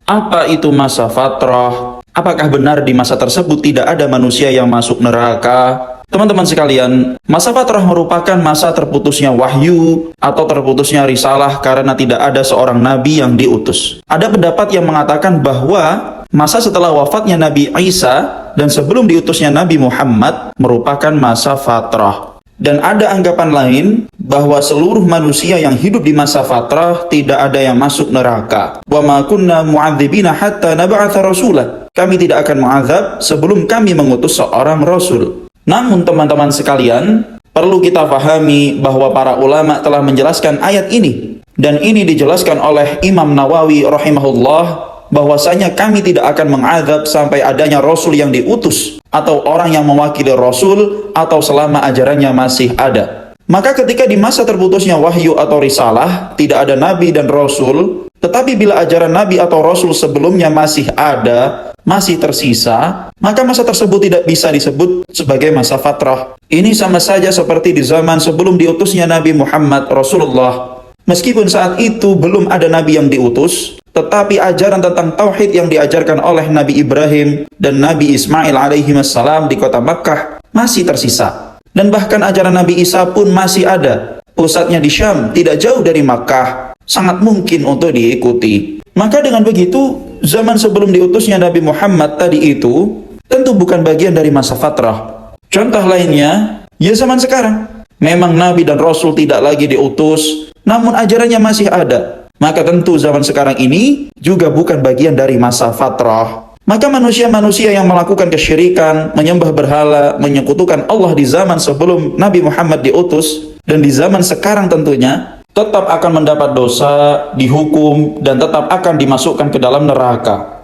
Apa itu masa fatrah? Apakah benar di masa tersebut tidak ada manusia yang masuk neraka? Teman-teman sekalian, masa fatrah merupakan masa terputusnya wahyu atau terputusnya risalah karena tidak ada seorang nabi yang diutus. Ada pendapat yang mengatakan bahwa masa setelah wafatnya Nabi Isa dan sebelum diutusnya Nabi Muhammad merupakan masa fatrah. Dan ada anggapan lain bahwa seluruh manusia yang hidup di masa fatrah tidak ada yang masuk neraka. Wa ma kunna mu'adzibina hatta nab'atha rasulah. Kami tidak akan mengazab sebelum kami mengutus seorang rasul. Namun teman-teman sekalian, perlu kita pahami bahwa para ulama telah menjelaskan ayat ini. Dan ini dijelaskan oleh Imam Nawawi rahimahullah, bahwasanya kami tidak akan mengazab sampai adanya rasul yang diutus atau orang yang mewakili rasul atau selama ajarannya masih ada. Maka ketika di masa terputusnya wahyu atau risalah tidak ada nabi dan rasul, tetapi bila ajaran nabi atau rasul sebelumnya masih ada, masih tersisa, maka masa tersebut tidak bisa disebut sebagai masa fatrah. Ini sama saja seperti di zaman sebelum diutusnya Nabi Muhammad Rasulullah. Meskipun saat itu belum ada nabi yang diutus, tetapi ajaran tentang tauhid yang diajarkan oleh Nabi Ibrahim dan Nabi Ismail alaihissalam di kota Makkah masih tersisa. Dan bahkan ajaran Nabi Isa pun masih ada. Pusatnya di Syam, tidak jauh dari Makkah. Sangat mungkin untuk diikuti. Maka dengan begitu, zaman sebelum diutusnya Nabi Muhammad tadi itu tentu bukan bagian dari masa fatrah. Contoh lainnya, ya zaman sekarang. Memang Nabi dan Rasul tidak lagi diutus, namun ajarannya masih ada. Maka tentu zaman sekarang ini juga bukan bagian dari masa fatrah. Maka manusia-manusia yang melakukan kesyirikan, menyembah berhala, menyekutukan Allah di zaman sebelum Nabi Muhammad diutus, dan di zaman sekarang tentunya, tetap akan mendapat dosa, dihukum, dan tetap akan dimasukkan ke dalam neraka.